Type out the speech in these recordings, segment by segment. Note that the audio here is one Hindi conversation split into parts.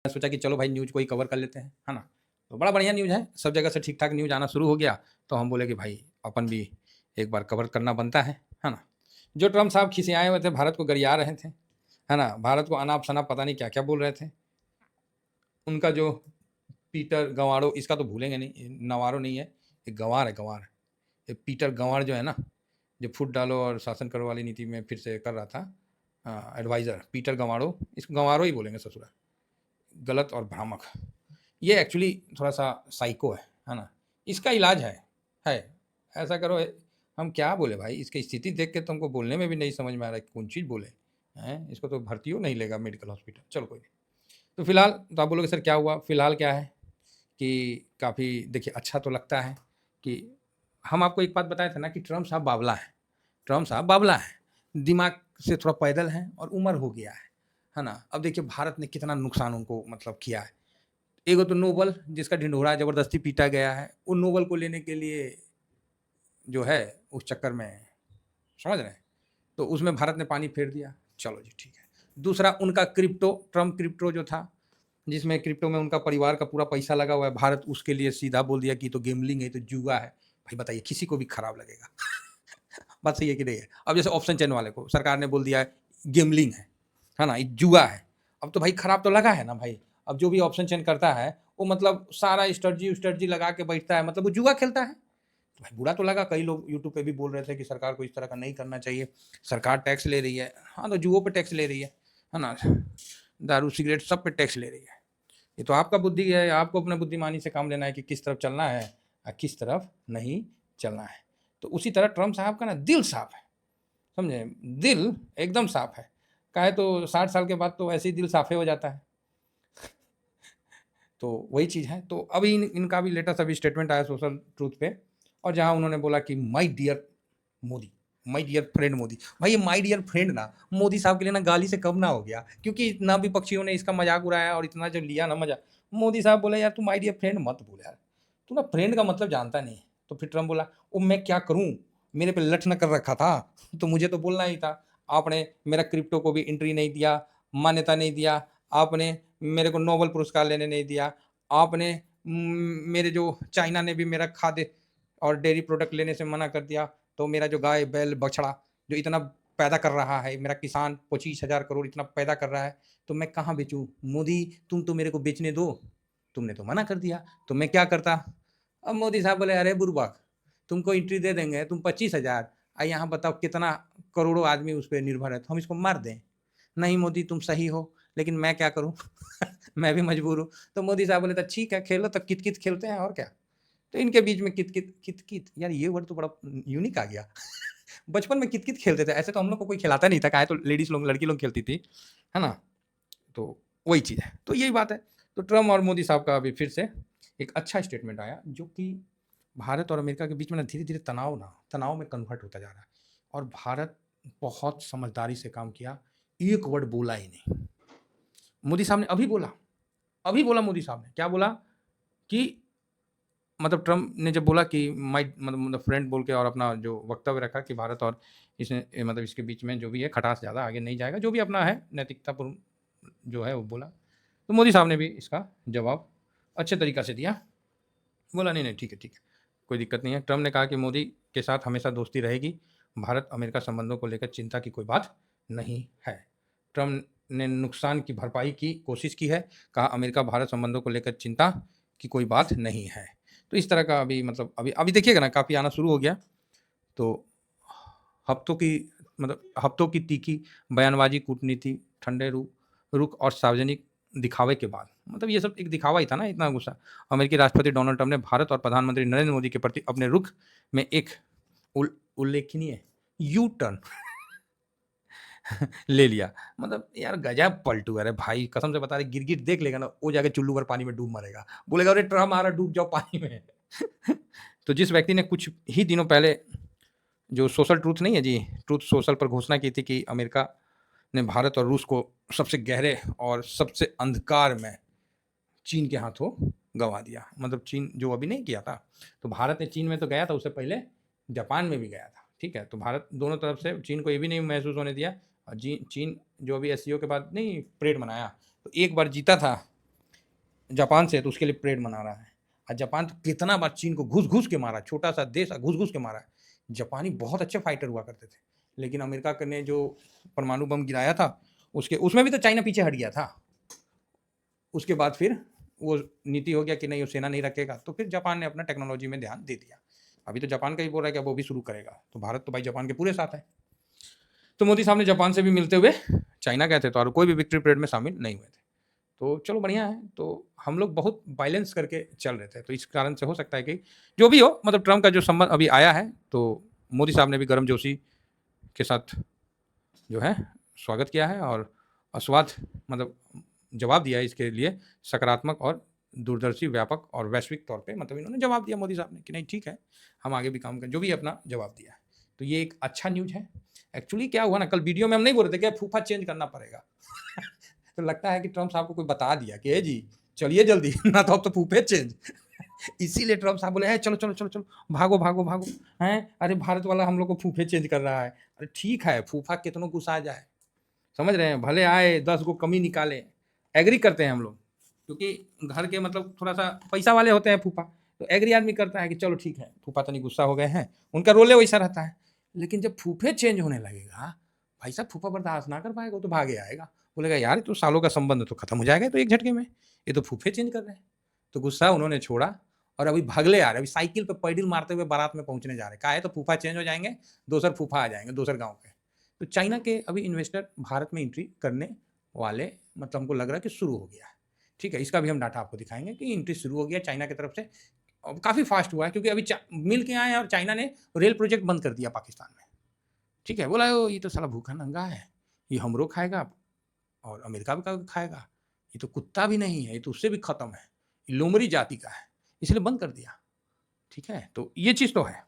सोचा कि चलो भाई न्यूज़ को ही कवर कर लेते हैं, है ना? तो बड़ा बढ़िया न्यूज़ है, सब जगह से ठीक-ठाक न्यूज़ आना शुरू हो गया, तो हम बोले कि भाई अपन भी एक बार कवर करना बनता है ना? जो ट्रम्प साहब खिसियाए हुए थे, भारत को गरिया रहे थे, है ना? भारत को अनाप-शनाप पता नहीं क्या-क्या बोल रहे थे। उनका जो पीटर गंवारो, इसका तो भूलेंगे नहीं, ये नवारो नहीं है, ये गँवार है, गँवार। ये पीटर गँवार जो है ना, जो फूट डालो और शासन करो वाली नीति में फिर से कर रहा था एडवाइज़र पीटर गंवारो, इसको गँवारो ही बोलेंगे ससुरा, गलत और भ्रामक। ये एक्चुअली थोड़ा-सा साइको है ना? इसका इलाज है। ऐसा करो, हम क्या बोले भाई, इसकी स्थिति देख के तो हमको बोलने में भी नहीं समझ में आ रहा है कौन चीज़ बोले, हैं? इसको तो भर्तियों नहीं लेगा मेडिकल हॉस्पिटल, चलो कोई नहीं। तो फिलहाल तो आप बोलोगे सर क्या हुआ? फिलहाल क्या है कि काफ़ी देखिए अच्छा तो लगता है कि हम आपको एक बात बताए थे ना कि ट्रम्प साहब बावला हैं, ट्रम्प साहब बावला हैं, दिमाग से थोड़ा पैदल हैं और उम्र हो गया है ना? अब देखिए भारत ने कितना नुकसान उनको मतलब किया है। एगो तो नोबल जिसका ढिंढोरा ज़बरदस्ती पीटा गया है, उन नोबल को लेने के लिए जो है उस चक्कर में समझ रहे हैं? तो उसमें भारत ने पानी फेर दिया, चलो जी ठीक है। दूसरा उनका क्रिप्टो, ट्रम्प क्रिप्टो जो था, जिसमें क्रिप्टो में उनका परिवार का पूरा पैसा लगा हुआ है, भारत उसके लिए सीधा बोल दिया कि ये तो गैम्बलिंग है, ये तो जुआ है। भाई बताइए किसी को भी खराब लगेगा। बात सही है कि नहीं है? अब जैसे ऑप्शन चेन वाले को सरकार ने बोल दिया है गैम्बलिंग है ना? ये जुआ है। अब तो भाई खराब तो लगा है ना भाई। अब जो भी ऑप्शन चेन करता है, वो मतलब सारा स्ट्रैटेजी लगा के बैठता है, मतलब वो जुआ खेलता है। तो भाई बुरा तो लगा, कई लोग यूट्यूब पे भी बोल रहे थे कि सरकार को इस तरह का नहीं करना चाहिए, सरकार टैक्स ले रही है। हाँ, तो जुओं पे टैक्स ले रही है ना? दारू, सिगरेट सब पे टैक्स ले रही है। ये तो आपका बुद्धि है, आपको अपने बुद्धिमानी से काम लेना है कि किस तरफ चलना है और किस तरफ नहीं चलना है। तो उसी तरह ट्रम्प साहब का ना दिल साफ है, समझे? दिल एकदम साफ है। काहे तो 60 साल के बाद तो ऐसे ही दिल साफ़ ही हो जाता है। तो वही चीज़ है। तो अभी इनका भी लेटेस्ट अभी स्टेटमेंट आया सोशल ट्रूथ पे, और जहाँ उन्होंने बोला कि my dear Modi, my dear friend Modi. भाई ये माय डियर फ्रेंड ना मोदी साहब के लिए ना गाली से कम ना हो गया, क्योंकि ना विपक्षियों ने इसका मज़ाक उड़ाया और इतना जो लिया ना मज़ा, मोदी साहब बोले यार तू माय डियर फ्रेंड मत बोल यार, तू ना फ्रेंड का मतलब जानता नहीं है। तो फिर ट्रम्प बोला ओ मैं क्या करूँ? मेरे पे लठ न कर रखा था, तो मुझे तो बोलना ही था। आपने मेरा क्रिप्टो को भी एंट्री नहीं दिया, मान्यता नहीं दिया, आपने मेरे को नोबेल पुरस्कार लेने नहीं दिया, आपने मेरे जो चाइना ने भी मेरा खाद्य और डेयरी प्रोडक्ट लेने से मना कर दिया, तो मेरा जो गाय, बैल, बछड़ा जो इतना पैदा कर रहा है, मेरा किसान 25,000 करोड़ इतना पैदा कर रहा है, तो मैं कहाँ बेचूँ? मोदी तुम तो मेरे को बेचने दो, तुमने तो मना कर दिया, तो मैं क्या करता? अब मोदी साहब बोले, "अरे बुर्बक, तुमको एंट्री दे देंगे, तुम 25,000 यहाँ बताओ कितना करोड़ों आदमी उस पे निर्भर है, तो हम इसको मार दें? नहीं मोदी तुम सही हो, लेकिन मैं क्या करूँ? मैं भी मजबूर हूँ।" तो मोदी साहब बोले, "तो ठीक है, खेलो तो कित-कित खेलते हैं और क्या।" तो इनके बीच में कित-कित, कित-कित यार ये वर्ड तो बड़ा यूनिक आ गया। बचपन में कित-कित खेलते थे, ऐसे तो हम लोग को कोई खिलाता नहीं था, काहे तो लेडीज़ लोग, लड़की लोग खेलती थी, है ना? तो वही चीज़ है, तो यही बात है। तो ट्रम्प और मोदी साहब का अभी फिर से एक अच्छा स्टेटमेंट आया, जो कि भारत और अमेरिका के बीच में ना धीरे-धीरे तनाव में कन्वर्ट होता जा रहा है, और भारत बहुत समझदारी से काम किया, एक वर्ड बोला ही नहीं। मोदी साहब ने अभी बोला मोदी साहब ने, क्या बोला कि मतलब ट्रम्प ने जब बोला कि माय मतलब फ्रेंड बोल के और अपना जो वक्तव्य रखा कि भारत और मतलब इसके बीच में जो भी है खटास ज़्यादा आगे नहीं जाएगा, जो भी अपना है नैतिकतापूर्ण जो है वो बोला। तो मोदी साहब ने भी इसका जवाब अच्छे तरीक़ा से दिया। बोला नहीं, नहीं ठीक है, कोई दिक्कत नहीं है। ट्रम्प ने कहा कि मोदी के साथ हमेशा दोस्ती रहेगी, भारत-अमेरिका संबंधों को लेकर चिंता की कोई बात नहीं है। ट्रम्प ने नुकसान की भरपाई की कोशिश की है, कहा अमेरिका-भारत संबंधों को लेकर चिंता की कोई बात नहीं है। तो इस तरह का अभी मतलब अभी देखिएगा ना काफ़ी आना शुरू हो गया। तो हफ्तों की हफ्तों की तीखी बयानबाज़ी, कूटनीति, ठंडे रुख और सार्वजनिक दिखावे के बाद, मतलब ये सब एक दिखावा ही था ना, इतना गुस्सा। अमेरिकी राष्ट्रपति डोनाल्ड ट्रम्प ने भारत और प्रधानमंत्री नरेंद्र मोदी के प्रति अपने रुख में एक उल्लेखनीय यू टर्न ले लिया। मतलब यार गजब पलटू है, अरे भाई कसम से बता रहे, गिरगिट देख लेगा ना, वो जाके चुल्लू भर पानी में डूब मरेगा। बोलेगा अरे ट्रम्प आ रहा, डूब जाओ पानी में। तो जिस व्यक्ति ने कुछ ही दिनों पहले जो सोशल ट्रूथ नहीं है जी, ट्रूथ सोशल पर घोषणा की थी कि अमेरिका ने भारत और रूस को सबसे गहरे और सबसे अंधकार में चीन के हाथों गंवा दिया। मतलब चीन जो अभी नहीं किया था, तो भारत ने चीन में तो गया था, उससे पहले जापान में भी गया था, ठीक है? तो भारत दोनों तरफ से चीन को ये भी नहीं महसूस होने दिया, और चीन जो अभी एससीओ के बाद नहीं परेड मनाया, तो एक बार जीता था जापान से, तो उसके लिए परेड मना रहा है। और जापान तो कितना बार चीन को घुस-घुस के मारा, छोटा सा देश घुस-घुस के मारा है। जापानी बहुत अच्छे फाइटर हुआ करते थे, लेकिन अमेरिका ने जो परमाणु बम गिराया था, उसके उसमें भी तो चाइना पीछे हट गया था। उसके बाद फिर वो नीति हो गया कि नहीं, वो सेना नहीं रखेगा, तो फिर जापान ने अपना टेक्नोलॉजी में ध्यान दे दिया। अभी तो जापान का ही बोल रहा है कि अब वो भी शुरू करेगा, तो भारत तो भाई जापान के पूरे साथ है। तो मोदी साहब ने जापान से भी मिलते हुए चाइना गए थे, तो और कोई भी विक्ट्री परेड में शामिल नहीं हुए थे। तो चलो बढ़िया है, तो हम लोग बहुत बैलेंस करके चल रहे थे, तो इस कारण से हो सकता है कि जो भी हो, मतलब ट्रम्प का जो संबंध अभी आया है, तो मोदी साहब ने भी गर्मजोशी के साथ जो है स्वागत किया है, और अस्वाद मतलब जवाब दिया है इसके लिए, सकारात्मक और दूरदर्शी, व्यापक और वैश्विक तौर पे, मतलब इन्होंने जवाब दिया मोदी साहब ने कि नहीं ठीक है, हम आगे भी काम करें, जो भी अपना जवाब दिया है। तो ये एक अच्छा न्यूज़ है। एक्चुअली क्या हुआ ना, कल वीडियो में हम नहीं बोल रहे थे कि फूफा चेंज करना पड़ेगा तो लगता है कि ट्रम्प साहब को कोई बता दिया कि ए जी चलिए जल्दी ना, तो अब तो फूफे चेंज इसीलिए ट्रम्प साहब बोले, चलो चलो चलो चलो, भागो भागो भागो, हैं अरे भारत वाला हम लोग को फूफे चेंज कर रहा है। अरे ठीक है, फूफा कितनों गुस्सा जाए, समझ रहे हैं, भले आए 10 गो कमी निकाले, एग्री करते हैं हम लोग, क्योंकि घर के मतलब थोड़ा सा पैसा वाले होते हैं फूफा, तो एग्री आदमी करता है कि चलो ठीक है, फूफा तनी गुस्सा हो गए हैं, उनका रोले वैसा रहता है। लेकिन जब फूफे चेंज होने लगेगा, भाई साहब फूफा बर्दाश्त ना कर पाएगा, तो भागे आएगा, बोलेगा यार तो सालों का संबंध तो खत्म हो जाएगा तो एक झटके में, ये तो फूफे चेंज कर रहे हैं। तो गुस्सा उन्होंने छोड़ा, और अभी भगले आ रहे, अभी साइकिल पे पैडल मारते हुए बारात में पहुंचने जा रहे, कहा है तो फूफा चेंज हो जाएंगे, दूसर फूफा आ जाएंगे दूसर गाँव के। तो चाइना के अभी इन्वेस्टर भारत में एंट्री करने वाले, मतलब हमको लग रहा है कि शुरू हो गया है। ठीक है, इसका भी हम डाटा आपको दिखाएंगे कि एंट्री शुरू हो गया चाइना की तरफ से, काफ़ी फास्ट हुआ है, क्योंकि अभी मिल के आए हैं, और चाइना ने रेल प्रोजेक्ट बंद कर दिया पाकिस्तान में। ठीक है, बोला ये तो साला भूखा नंगा है, ये हमरो खाएगा और अमेरिका भी खाएगा, ये तो कुत्ता भी नहीं है, ये तो उससे भी खत्म है, ये लोमड़ी जाति का है, इसलिए बंद कर दिया। ठीक है, तो ये चीज़ तो है।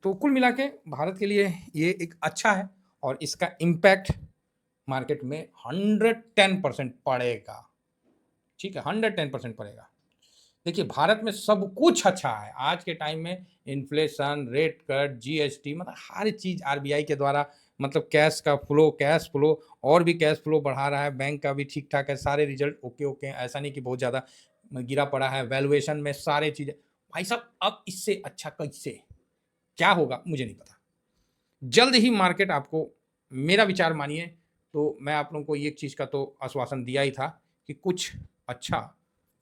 तो कुल मिला के भारत के लिए ये एक अच्छा है, और इसका इम्पैक्ट मार्केट में 110% पड़ेगा। ठीक है, 110% पड़ेगा। देखिए, भारत में सब कुछ अच्छा है आज के टाइम में, इन्फ्लेशन, रेट कट, जीएसटी, मतलब हर चीज़ आरबीआई के द्वारा, मतलब कैश फ्लो और भी कैश फ्लो बढ़ा रहा है, बैंक का भी ठीक ठाक है, सारे रिजल्ट ओके ओके हैं, ऐसा नहीं कि बहुत ज़्यादा गिरा पड़ा है, वैल्यूएशन में सारे चीज़ें। भाई साहब अब इससे अच्छा कैसे, क्या होगा मुझे नहीं पता। जल्द ही मार्केट आपको, मेरा विचार मानिए, तो मैं आप लोगों को एक चीज़ का तो आश्वासन दिया ही था कि कुछ अच्छा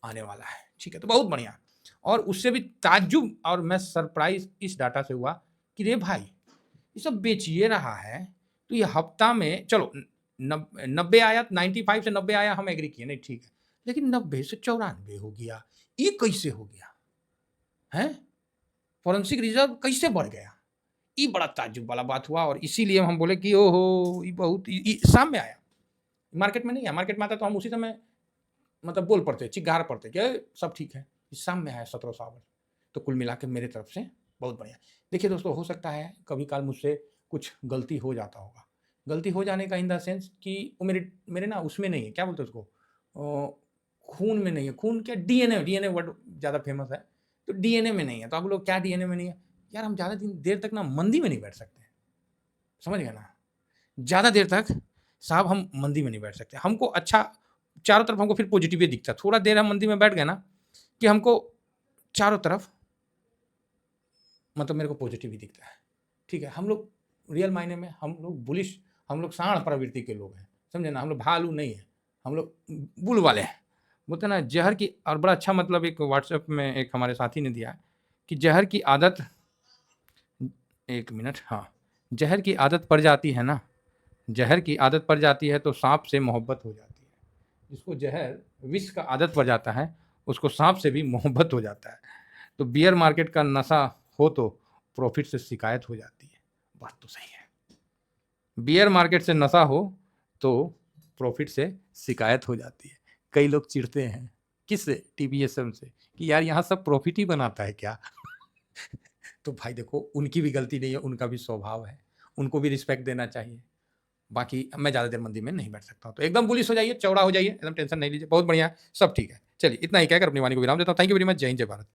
आने वाला है। ठीक है, तो बहुत बढ़िया। और उससे भी ताज्जुब और मैं सरप्राइज इस डाटा से हुआ कि रे भाई, ये सब बेचिए रहा है, तो ये हफ्ता में चलो 90 आया, 95 से 90 आया, हम एग्री किए नहीं ठीक है, लेकिन 90 से 94 हो गया, ये कैसे हो गया है, फॉरेंसिक रिजर्व कैसे बढ़ गया, ये बड़ा ताज्जुब वाला बात हुआ। और इसीलिए हम बोले कि ओहो, ये बहुत शाम में आया, मार्केट में नहीं आया, मार्केट में आता तो हम उसी समय मतलब बोल पड़ते, चिल्लार पड़ते कि सब ठीक है, इस शाम में आया 1700 आवर। तो कुल मिला के मेरे तरफ से बहुत बढ़िया। देखिए दोस्तों, हो सकता है कभी काल मुझसे कुछ गलती हो जाता होगा, गलती हो जाने का इन द सेंस कि वो मेरे मेरे ना उसमें नहीं है, क्या बोलते हैं उसको, खून में नहीं है, खून क्या, डीएनए वर्ड ज़्यादा फेमस है, तो डीएनए में नहीं है। तो आप लोग क्या डीएनए में नहीं है, यार हम ज़्यादा देर तक ना मंदी में नहीं बैठ सकते, समझ गए ना, ज़्यादा देर तक साहब हम मंदी में नहीं बैठ सकते। हमको अच्छा चारों तरफ हमको फिर पॉजिटिव ही दिखता है, थोड़ा देर हम मंदी में बैठ गए ना कि हमको चारों तरफ मतलब मेरे को पॉजिटिव ही दिखता है। ठीक है, हम लोग रियल मायने में हम लोग बुलिश, हम लोग सांड प्रवृत्ति के लोग हैं, समझे ना, हम लोग भालू नहीं है, हम लोग बुल वाले हैं, बोलते ना जहर की। और बड़ा अच्छा मतलब एक व्हाट्सएप में एक हमारे साथी ने दिया कि जहर की आदत, एक मिनट, हाँ, जहर की आदत पड़ जाती है ना, जहर की आदत पड़ जाती है तो सांप से मोहब्बत हो जाती है, जिसको जहर विष का आदत पड़ जाता है उसको सांप से भी मोहब्बत हो जाता है। तो बियर मार्केट का नशा हो तो प्रॉफिट से शिकायत हो जाती है, बात तो सही है। बियर मार्केट से नशा हो तो प्रॉफिट से शिकायत हो जाती है। कई लोग चिढ़ते हैं, किससे, टीबीएसएम से, कि यार यहाँ सब प्रॉफिट ही बनाता है क्या तो भाई देखो, उनकी भी गलती नहीं है, उनका भी स्वभाव है, उनको भी रिस्पेक्ट देना चाहिए। बाकी मैं ज़्यादा देर मंदी में नहीं बैठ सकता हूँ, तो एकदम बुलिश हो जाइए, चौड़ा हो जाइए, एकदम टेंशन नहीं लीजिए, बहुत बढ़िया, सब ठीक है। चलिए इतना ही कहकर अपनी वाणी को विराम देता हूँ। थैंक यू वेरी मच, जय हिंद, जय भारत।